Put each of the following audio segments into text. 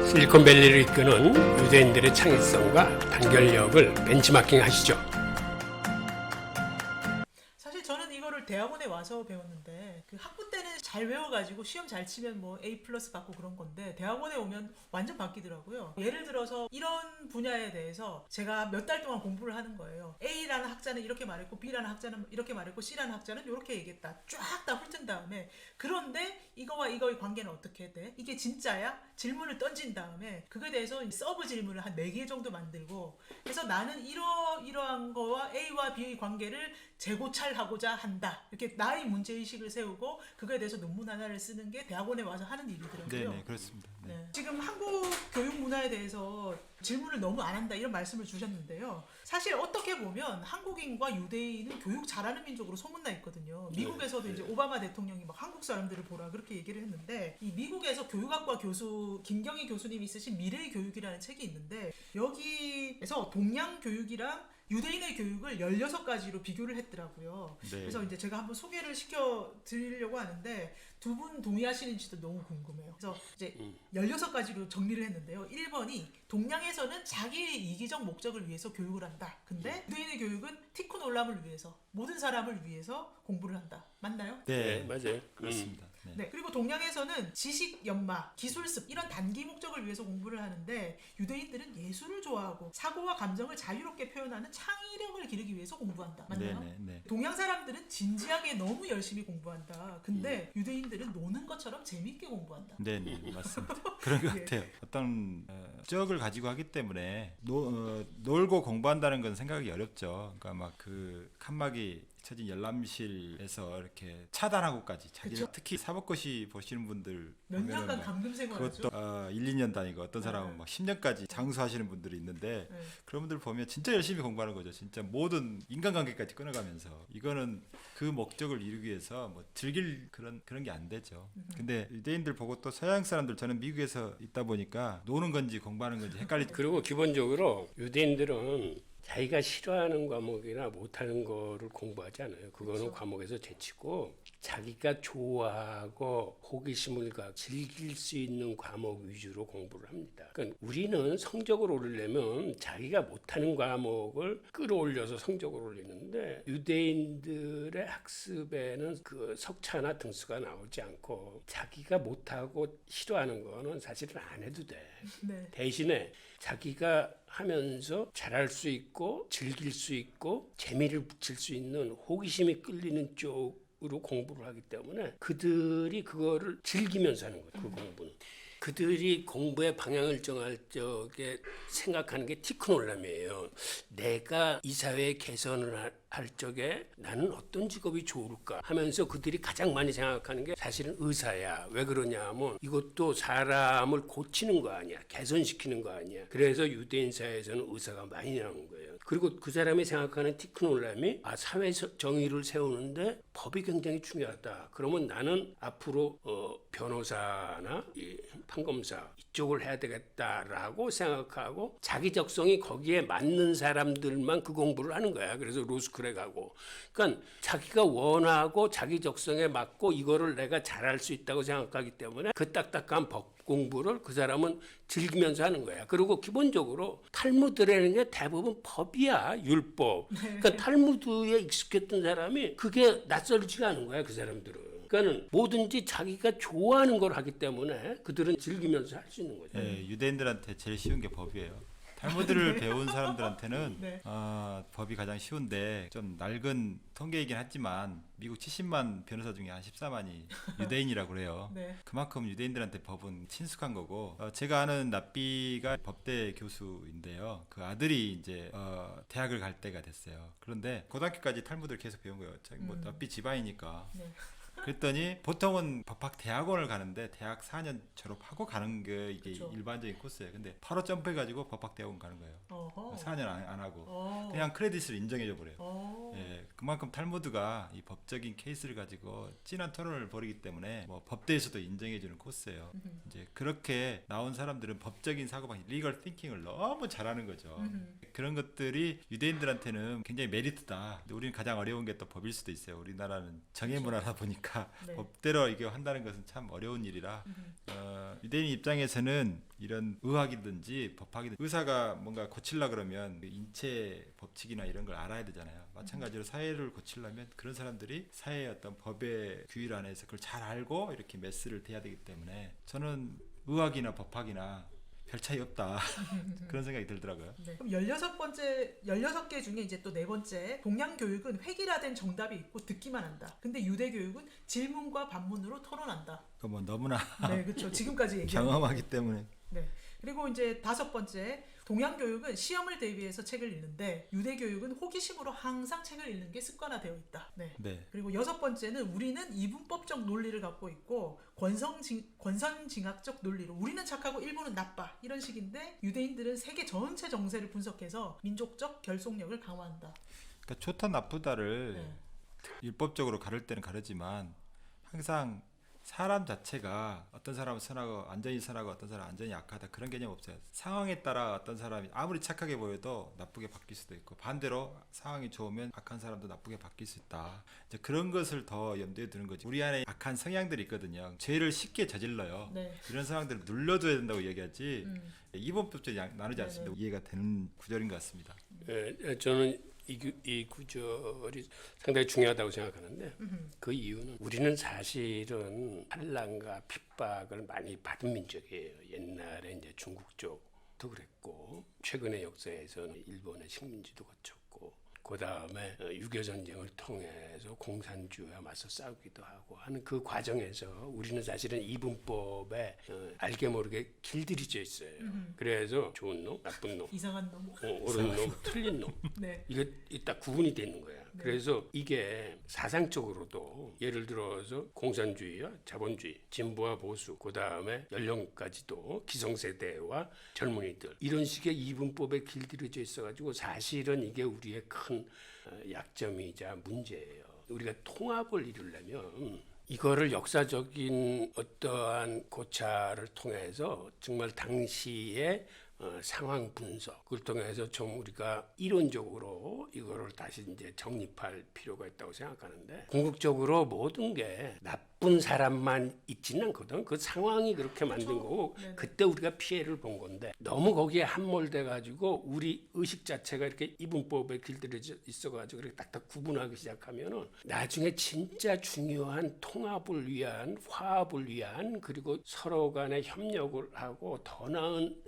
실리콘밸리를 이끄는 유대인들의 창의성과 단결력을 벤치마킹 하시죠. 사실 저는 이거를 대학원에 와서 배웠는데 그 학부 때는 잘 외워가지고 시험 잘 치면 뭐 A 플러스 받고 그런 건데 대학원에 오면 완전 바뀌더라고요. 예를 들어서 이런 분야에 대해서 제가 몇 달 동안 공부를 하는 거예요. A라는 학자는 이렇게 말했고 B라는 학자는 이렇게 말했고 C라는 학자는 이렇게 얘기했다. 쫙 다 훑은 다음에 그런데 이거와 이거의 관계는 어떻게 돼? 이게 진짜야? 질문을 던진 다음에 그거에 대해서 서브 질문을 한 4개 정도 만들고 그래서 나는 이러한 거와 A와 B의 관계를 재고찰하고자 한다. 이렇게 나의 문제의식을 세우고 그거에 대해서 논문 하나를 쓰는 게 대학원에 와서 하는 일이더라고요. 네, 그렇습니다. 네. 네. 지금 한국 교육 문화에 대해서 질문을 너무 안 한다 이런 말씀을 주셨는데요. 사실 어떻게 보면 한국인과 유대인은 교육 잘하는 민족으로 소문나 있거든요. 미국에서도 이제 오바마 대통령이 막 한국 사람들을 보라 그렇게 얘기를 했는데 이 미국에서 교육학과 교수 김경희 교수님이 쓰신 미래의 교육이라는 책이 있는데 여기에서 동양 교육이랑 유대인의 교육을 16가지로 비교를 했더라고요. 네. 그래서 이제 제가 한번 소개를 시켜 드리려고 하는데 두 분 동의하시는지도 너무 궁금해요. 그래서 이제 16가지로 정리를 했는데요. 1번이 동양에서는 자기의 이기적 목적을 위해서 교육을 한다. 근데 유대인의 교육은 티콘 올람을 위해서 모든 사람을 위해서 공부를 한다. 맞나요? 네, 맞아요. 그렇습니다. 네. 네. 그리고 동양에서는 지식 연마, 기술습 이런 단기 목적을 위해서 공부를 하는데 유대인들은 예술을 좋아하고 사고와 감정을 자유롭게 표현하는 창의력을 기르기 위해서 공부한다. 맞나요? 네. 동양 사람들은 진지하게 너무 열심히 공부한다. 근데 유대인들은 노는 것처럼 재미있게 공부한다. 네, 맞습니다. 그런 것 예. 같아요. 어떤 적을 가지고 하기 때문에 놀고 공부한다는 건 생각이 어렵죠. 그러니까 막 그 칸막이 쳐진 열람실에서 이렇게 차단하고까지 자기를 그쵸? 특히 사법고시 보시는 분들 몇 보면은 년간 막 감금 생활하죠. 그것도 1, 2년 다니고 어떤 사람은 막 10년까지 장수하시는 분들이 있는데 네. 그런 분들 보면 진짜 열심히 공부하는 거죠. 진짜 모든 인간관계까지 끊어가면서 이거는 그 목적을 이루기 위해서 뭐 즐길 그런 게 안 되죠. 근데 유대인들 보고 또 서양 사람들 저는 미국에서 있다 보니까 노는 건지 공부하는 건지 헷갈리죠. 그리고 기본적으로 유대인들은 자기가 싫어하는 과목이나 못하는 거를 공부하지 않아요. 그거는 그렇죠. 과목에서 제치고 자기가 좋아하고 호기심을 갖고 즐길 수 있는 과목 위주로 공부를 합니다. 그러니까 우리는 성적을 오르려면 자기가 못하는 과목을 끌어올려서 성적을 올리는데 유대인들의 학습에는 그 석차나 등수가 나오지 않고 자기가 못하고 싫어하는 거는 사실은 안 해도 돼. 네. 대신에 자기가 하면서 잘할 수 있고 즐길 수 있고 재미를 붙일 수 있는 호기심이 끌리는 쪽으로 공부를 하기 때문에 그들이 그거를 즐기면서 하는 거예요. 그 공부는. 그들이 공부의 방향을 정할 적에 생각하는 게 티크놀람이에요. 내가 이 사회에 개선을 할 적에 나는 어떤 직업이 좋을까 하면서 그들이 가장 많이 생각하는 게 사실은 의사야. 왜 그러냐 하면 이것도 사람을 고치는 거 아니야. 개선시키는 거 아니야. 그래서 유대인 사회에서는 의사가 많이 나오는 거예요. 그리고 그 사람이 생각하는 티크놀람이 사회 정의를 세우는데 법이 굉장히 중요하다. 그러면 나는 앞으로 변호사나 판검사 이쪽을 해야 되겠다라고 생각하고 자기 적성이 거기에 맞는 사람들만 그 공부를 하는 거야. 그래서 로스쿨에 가고. 그러니까 자기가 원하고 자기 적성에 맞고 이거를 내가 잘할 수 있다고 생각하기 때문에 그 딱딱한 법 공부를 그 사람은 즐기면서 하는 거야. 그리고 기본적으로 탈무드라는 게 대부분 법이야. 율법. 그러니까 탈무드에 익숙했던 사람이 그게 낯설지가 않은 거야. 그 사람들은. 그러니까는 뭐든지 자기가 좋아하는 걸 하기 때문에 그들은 즐기면서 할 수 있는 거죠. 네, 유대인들한테 제일 쉬운 게 법이에요. 탈무드를 배운 사람들한테는 네. 법이 가장 쉬운데 좀 낡은 통계이긴 하지만 미국 70만 변호사 중에 한 14만이 유대인이라고 그래요. 네. 그만큼 유대인들한테 법은 친숙한 거고 제가 아는 납비가 법대 교수인데요. 그 아들이 이제 대학을 갈 때가 됐어요. 그런데 고등학교까지 탈무드를 계속 배운 거예요. 자기 뭐 납비 집안이니까. 네. 그랬더니 보통은 법학 대학원을 가는데 대학 4년 졸업하고 가는 게 이게 그쵸. 일반적인 코스예요. 근데 바로 점프해가지고 법학 대학원 가는 거예요. 어허. 4년 안 하고 어. 그냥 크레딧을 인정해줘 버려요. 어. 예, 그만큼 탈무드가 이 법적인 케이스를 가지고 진한 토론을 벌이기 때문에 뭐 법대에서도 인정해주는 코스예요. 이제 그렇게 나온 사람들은 법적인 사고방식, 리걸 띵킹을 너무 잘하는 거죠. 그런 것들이 유대인들한테는 굉장히 메리트다. 근데 우리는 가장 어려운 게 또 법일 수도 있어요. 우리나라는 정의 문화다 보니까 보니까 네. 법대로 이게 한다는 것은 참 어려운 일이라 유대인 입장에서는 이런 의학이든지 법학이든지 의사가 뭔가 고치려 그러면 인체 법칙이나 이런 걸 알아야 되잖아요. 마찬가지로 사회를 고치려면 그런 사람들이 사회의 어떤 법의 규율 안에서 그걸 잘 알고 이렇게 메스를 대야 되기 때문에 저는 의학이나 법학이나 별 차이 없다 그런 생각이 들더라고요. 네. 그럼 16개 중에 이제 또 네 번째, 동양 교육은 획일화된 정답이 있고 듣기만 한다. 근데 유대 교육은 질문과 반문으로 토론한다. 그 뭐 너무나 네, 그렇죠. 지금까지 얘기한 경험하기 때문에. 네. 그리고 이제 5번째, 동양 교육은 시험을 대비해서 책을 읽는데 유대 교육은 호기심으로 항상 책을 읽는 게 습관화되어 있다. 네. 네. 그리고 6번째는 우리는 이분법적 논리를 갖고 있고 권선징악적 논리로 우리는 착하고 일본은 나빠 이런 식인데 유대인들은 세계 전체 정세를 분석해서 민족적 결속력을 강화한다. 그러니까 좋다 나쁘다를 네. 율법적으로 가를 때는 가르지만 항상 사람 자체가 어떤 사람은 선하고 완전히 선하고 어떤 사람은 완전히 약하다 그런 개념 없어요. 상황에 따라 어떤 사람이 아무리 착하게 보여도 나쁘게 바뀔 수도 있고 반대로 상황이 좋으면 악한 사람도 나쁘게 바뀔 수 있다. 이제 그런 것을 더 염두에 두는 거지. 우리 안에 악한 성향들이 있거든요. 죄를 쉽게 저질러요. 네. 이런 상황들을 눌러줘야 된다고 얘기하지 이분법적으로 나누지 않습니다. 이해가 되는 구절인 것 같습니다. 저는 이 구절이 상당히 중요하다고 생각하는데 그 이유는 우리는 사실은 반란과 핍박을 많이 받은 민족이에요. 옛날에 이제 중국 쪽도 그랬고 최근의 역사에서는 일본의 식민지도 거쳤고 그 다음에 6.25 전쟁을 통해서 공산주의와 맞서 싸우기도 하고 하는 그 과정에서 우리는 사실은 이분법에 알게 모르게 길들여져 있어요. 그래서 좋은 놈, 나쁜 놈, 이상한 놈. 옳은 놈, 틀린 놈. 네. 이게 딱 구분이 되는 거야. 네. 그래서 이게 사상적으로도 예를 들어서 공산주의와 자본주의, 진보와 보수, 그 다음에 연령까지도 기성세대와 젊은이들 이런 식의 이분법에 길들여져 있어가지고 사실은 이게 우리의 큰 약점이자 문제예요. 우리가 통합을 이루려면 이거를 역사적인 어떠한 고찰을 통해서 정말 당시의 상황 분석 그걸 통해서 좀 우리가 이론적으로 이거를 다시 이제 정립할 필요가 있다고 생각하는데 궁극적으로 모든 게 나쁜 사람만 있지는 않거든. 그 상황이 그렇게 만든 거고 네네. 그때 우리가 피해를 본 건데 너무 거기에 함몰돼 가지고 우리 의식 자체가 이렇게 이분법에 길들여져 있어 가지고 이렇게 딱딱 구분하기 시작하면은 나중에 진짜 중요한 통합을 위한 화합을 위한 그리고 서로 간의 협력을 하고 더 나은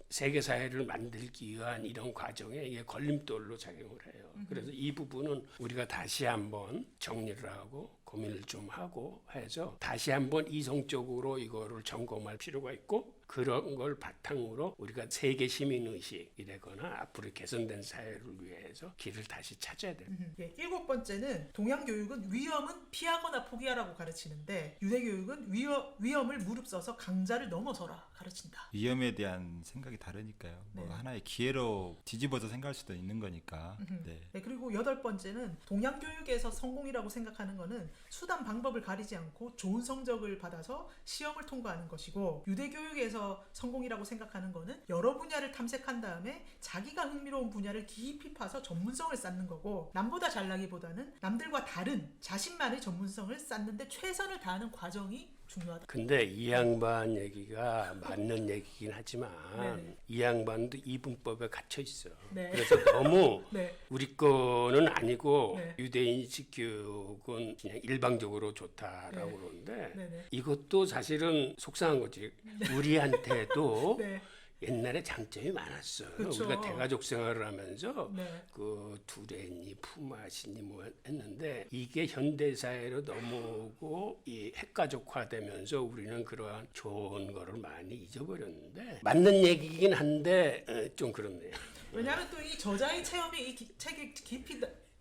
세계 사회를 만들기 위한 이런 과정에 이게 걸림돌로 작용을 해요. 그래서 이 부분은 우리가 다시 한번 정리를 하고 고민을 좀 하고 해서 다시 한번 이성적으로 이거를 점검할 필요가 있고 그런 걸 바탕으로 우리가 세계 시민 의식이라거나 앞으로 개선된 사회를 위해서 길을 다시 찾아야 돼요. 예, 7번째는 동양 교육은 위험은 피하거나 포기하라고 가르치는데 유대 교육은 위험을 무릅써서 강자를 넘어서라 가르친다. 위험에 대한 생각이 다르니까요. 뭐 네. 하나의 기회로 뒤집어서 생각할 수도 있는 거니까. 네. 네, 그리고 8번째는 동양 교육에서 성공이라고 생각하는 것은 수단 방법을 가리지 않고 좋은 성적을 받아서 시험을 통과하는 것이고 유대 교육에서 성공이라고 생각하는 것은 여러 분야를 탐색한 다음에 자기가 흥미로운 분야를 깊이 파서 전문성을 쌓는 거고 남보다 잘나기보다는 남들과 다른 자신만의 전문성을 쌓는 데 최선을 다하는 과정이 중요하다. 근데 이 양반 얘기가 맞는 얘기긴 하지만 네네. 이 양반도 이분법에 갇혀 있어. 네. 그래서 너무 네. 우리 거는 아니고 네. 유대인식 교육은 그냥 일방적으로 좋다라고 네. 그러는데 네네. 이것도 사실은 속상한 거지. 우리한테도 네. 옛날에 장점이 많았어요. 그쵸. 우리가 대가족 생활을 하면서 네. 그 두레니, 품앗이니 뭐 했는데 이게 현대 사회로 넘어오고 이 핵가족화되면서 우리는 그러한 좋은 거를 많이 잊어버렸는데 맞는 얘기긴 한데 좀 그렇네요. 왜냐하면 또 이 저자의 체험이 이 책에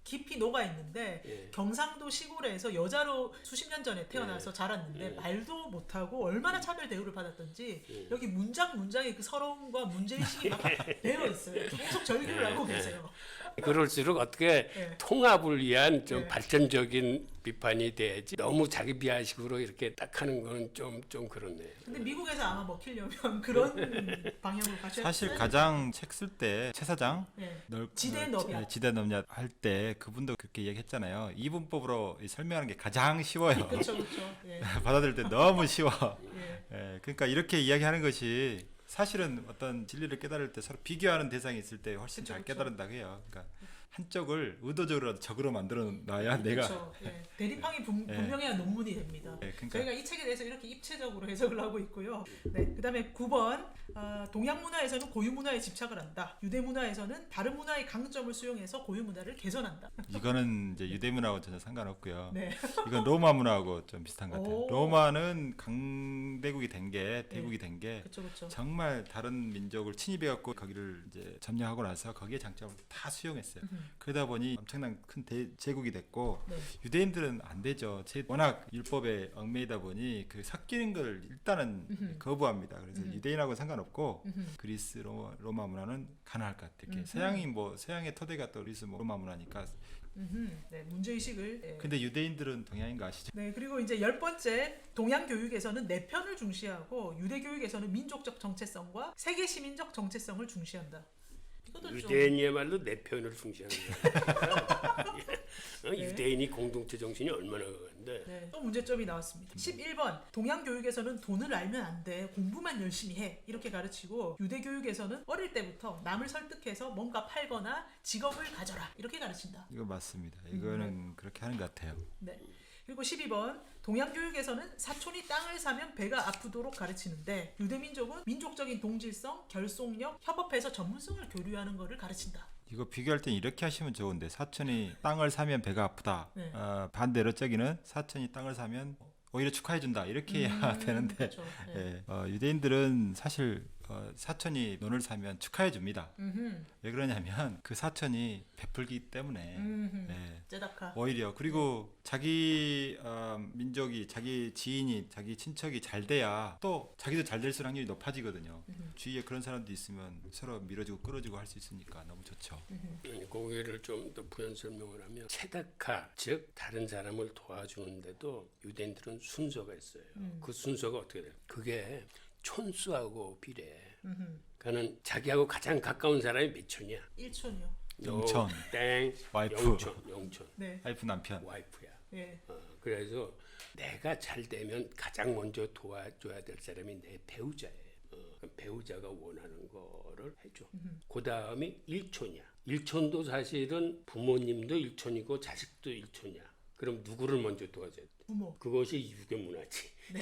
깊이 녹아 있는데 예. 경상도 시골에서 여자로 수십 년 전에 태어나서 자랐는데 말도 못하고 얼마나 차별 대우를 받았던지 여기 문장에 그 서러움과 문제의식이 막 배어 있어요. 계속 절규를 하고 계세요. 그럴수록 어떻게 네. 통합을 위한 좀 네. 발전적인 비판이 돼야지 너무 자기 비하식으로 이렇게 딱 하는 거는 좀 그렇네요. 근데 미국에서 아마 먹히려면 그런 방향으로 가셔야 사실 돼요. 가장 책 쓸 때 최 사장 네. 넓 지대 너비야. 지대 넘냐 할 때 했는데 그분도 그렇게 얘기했잖아요. 이분법으로 설명하는 게 가장 쉬워요. 그렇죠, 그렇죠. 예. 받아들일 때 너무 쉬워. 예. 예, 그러니까 이렇게 이야기하는 것이 사실은 어떤 진리를 깨달을 때 서로 비교하는 대상이 있을 때 훨씬 그쵸, 잘 그쵸. 깨달은다고 해요. 그러니까 한쪽을 의도적으로 적으로 만들어 놔야 내가 그렇죠. 예. 대립항이 분명해야 논문이 됩니다. 예, 그러니까 저희가 이 책에 대해서 이렇게 입체적으로 해석을 하고 있고요. 네, 그다음에 9번 동양 문화에서는 고유 문화에 집착을 한다. 유대 문화에서는 다른 문화의 강점을 수용해서 고유 문화를 개선한다. 이거는 이제 유대 문화하고 전혀 상관없고요. 네. 이건 로마 문화하고 좀 비슷한 것 같아요. 오. 로마는 강대국이 된 게 대국이 된 게 그렇죠, 그렇죠. 정말 다른 민족을 침입해갖고 거기를 이제 점령하고 나서 거기에 장점을 다 수용했어요. 그러다 보니 엄청난 큰 제국이 됐고 네. 유대인들은 안 되죠. 워낙 율법에 얽매이다 보니 그 섞이는 걸 일단은 거부합니다. 그래서 유대인하고 상관없고 그리스 로마 문화는 가능할 것 같아요. 이렇게 서양의 토대가 또 그리스 로마 문화니까. 네, 문제의식을. 예. 근데 유대인들은 동양인 거 아시죠? 네, 그리고 이제 10번째, 동양 교육에서는 내편을 중시하고 유대 교육에서는 민족적 정체성과 세계 시민적 정체성을 중시한다. 이것도 좀 유대인이야말로 내 편을 중시하는 거야. 유대인이 공동체 정신이 얼마나 강한데. 네, 또 문제점이 나왔습니다. 11번, 동양 교육에서는 돈을 알면 안 돼. 공부만 열심히 해. 이렇게 가르치고 유대 교육에서는 어릴 때부터 남을 설득해서 뭔가 팔거나 직업을 가져라. 이렇게 가르친다. 이거 맞습니다. 이거는 그렇게 하는 것 같아요. 네. 그리고 12번, 동양 교육에서는 사촌이 땅을 사면 배가 아프도록 가르치는데 유대 민족은 민족적인 동질성, 결속력, 협업해서 전문성을 교류하는 것을 가르친다. 이거 비교할 땐 이렇게 하시면 좋은데 사촌이 땅을 사면 배가 아프다. 네. 반대로 저기는 사촌이 땅을 사면 오히려 축하해준다. 이렇게 해야 되는데 그렇죠. 네. 유대인들은 사실 사촌이 논을 사면 축하해줍니다. 왜 그러냐면 그 사촌이 베풀기 때문에 째다카. 오히려 그리고 자기 민족이 자기 지인이 자기 친척이 잘 돼야 또 자기도 잘 될 수 확률이 높아지거든요. 주위에 그런 사람도 있으면 서로 밀어주고 끌어주고 할 수 있으니까 너무 좋죠. 고개를 좀 더 부연 설명을 하면 체다카, 즉 다른 사람을 도와주는데도 유대인들은 순서가 있어요. 그 순서가 어떻게 돼요? 그게 촌수하고 비례해. 그러니까 자기하고 가장 가까운 사람이 몇 촌이야? 1촌이요. 영촌, 땡, 와이프. 영촌, 네. 와이프 남편. 와이프야. 예. 그래서 내가 잘 되면 가장 먼저 도와줘야 될 사람이 내 배우자예요. 그럼 배우자가 원하는 거를 해줘. 그 다음이 일촌이야. 일촌도 사실은 부모님도 일촌이고 자식도 일촌이야. 그럼 누구를 먼저 도와줘야 돼? 부모. 그것이 유교 문화지. 네.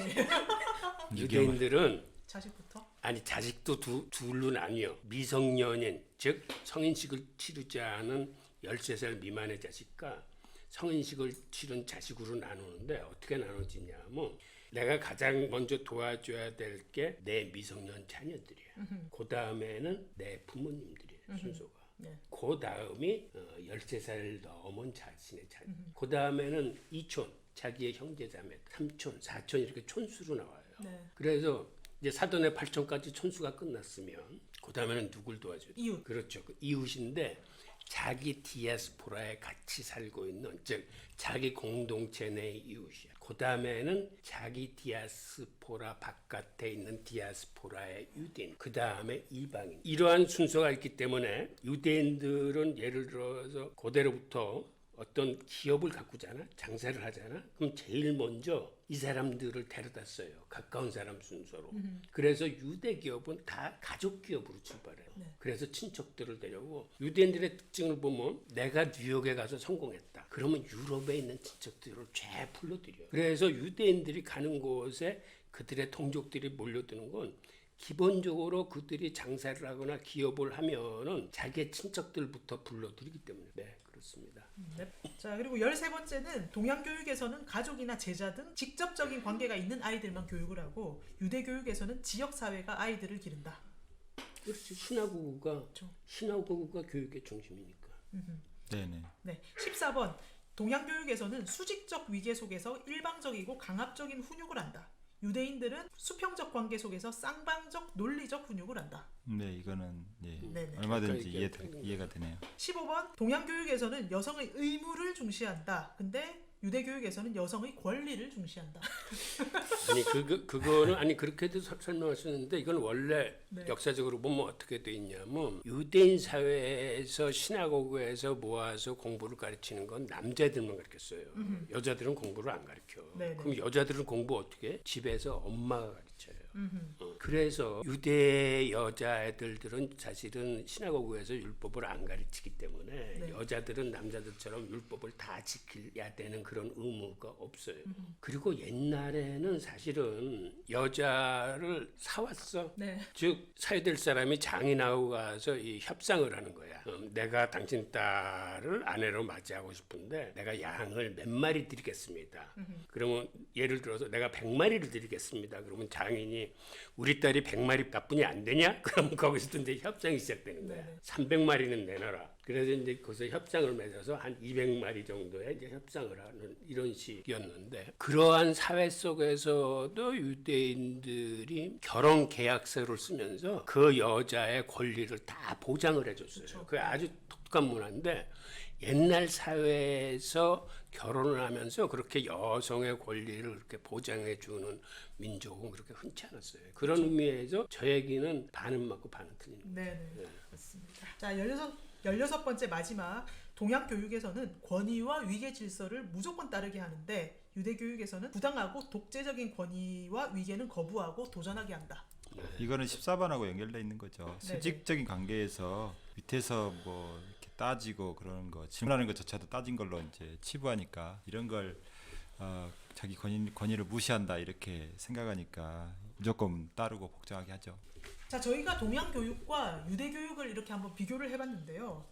유대인들은 자식부터. 아니 자식도 둘로 나뉘어. 미성년인 즉 성인식을 치르지 않은 13살 미만의 자식과 성인식을 치른 자식으로 나누는데 어떻게 나눠지냐면 내가 가장 먼저 도와줘야 될 게 내 미성년 자녀들이야. 그 다음에는 내 부모님들이야. 순서가. 네. 그 다음이 13살 넘은 자신의 자녀. 그 다음에는 이촌, 자기의 형제자매, 삼촌, 사촌 이렇게 촌수로 나와요. 네. 그래서 이제 사돈의 8촌까지 촌수가 끝났으면 그 다음에는 누굴 도와줘요? 이웃. 그렇죠. 그 이웃인데 자기 디아스포라에 같이 살고 있는 즉 자기 공동체 내 이웃이야. 그 다음에는 자기 디아스포라 바깥에 있는 디아스포라의 유대인. 그 다음에 이방인. 이러한 순서가 있기 때문에 유대인들은 예를 들어서 고대로부터 어떤 기업을 가꾸잖아, 장사를 하잖아. 그럼 제일 먼저 이 사람들을 데려다 써요. 가까운 사람 순서로. 그래서 유대 기업은 다 가족 기업으로 출발해요. 네. 그래서 친척들을 데려오고 유대인들의 특징을 보면 내가 뉴욕에 가서 성공했다. 그러면 유럽에 있는 친척들을 쫙 불러들여요. 그래서 유대인들이 가는 곳에 그들의 동족들이 몰려드는 건 기본적으로 그들이 장사를 하거나 기업을 하면은 자기의 친척들부터 불러들이기 때문에 네, 그렇습니다. 네. 자, 그리고 13번째는 동양 교육에서는 가족이나 제자 등 직접적인 관계가 있는 아이들만 교육을 하고 유대 교육에서는 지역 사회가 아이들을 기른다. 그렇지. 신화고구가 그렇죠. 신화고구가 교육의 중심이니까. 네네. 네. 14번. 동양 교육에서는 수직적 위계 속에서 일방적이고 강압적인 훈육을 한다. 유대인들은 수평적 관계 속에서 쌍방적 논리적 훈육을 한다. 네, 이거는 네네. 얼마든지 그러니까 이해가 되네요. 15번. 동양 교육에서는 여성의 의무를 중시한다. 근데 유대 교육에서는 여성의 권리를 중시한다. 아니 그거는 아니 그렇게도 설명할 수 있는데 이건 원래 네. 역사적으로 보면 어떻게 돼 있냐면 유대인 사회에서 시나고그에서 모아서 공부를 가르치는 건 남자들만 가르쳤어요. 여자들은 공부를 안 가르쳐. 네네. 그럼 여자들은 공부 어떻게 해? 집에서 엄마가 가르쳐요. 그래서 유대 여자애들은 사실은 시나고그에서 율법을 안 가르치기 때문에 네. 여자들은 남자들처럼 율법을 다 지켜야 되는 그런 의무가 없어요. 그리고 옛날에는 사실은 여자를 사왔어. 네. 즉 사회될 사람이 장인하고 가서 이 협상을 하는 거야. 내가 당신 딸을 아내로 맞이하고 싶은데 내가 양을 몇 마리 드리겠습니다. 그러면 예를 들어서 내가 100마리를 드리겠습니다. 그러면 장인이 우리 딸이 100마리 나뿐이 안 되냐? 그러면 거기서 이제 협상이 시작되는 거야. 네네. 300마리는 내놔라. 그래서 이제 거기서 협상을 맺어서 한 200마리 정도의 이제 협상을 하는 이런 식이었는데 그러한 사회 속에서도 유대인들이 결혼 계약서를 쓰면서 그 여자의 권리를 다 보장을 해줬어요. 그쵸. 그게 아주 독특한 문화인데 옛날 사회에서 결혼을 하면서 그렇게 여성의 권리를 그렇게 보장해 주는 민족은 그렇게 흔치 않았어요. 그런 의미에서 저 얘기는 반은 맞고 반은 틀린 거예요. 네, 그렇습니다. 자, 16번째 마지막 동양 교육에서는 권위와 위계 질서를 무조건 따르게 하는데 유대 교육에서는 부당하고 독재적인 권위와 위계는 거부하고 도전하게 한다. 이거는 14번하고 연결돼 있는 거죠. 네네. 수직적인 관계에서 밑에서 뭐 이렇게 따지고 그러는 거 질문하는 것조차도 따진 걸로 이제 치부하니까 이런 걸 자기 권위를 무시한다 이렇게 생각하니까 무조건 따르고 복종하게 하죠. 자, 저희가 동양 교육과 유대 교육을 이렇게 한번 비교를 해봤는데요.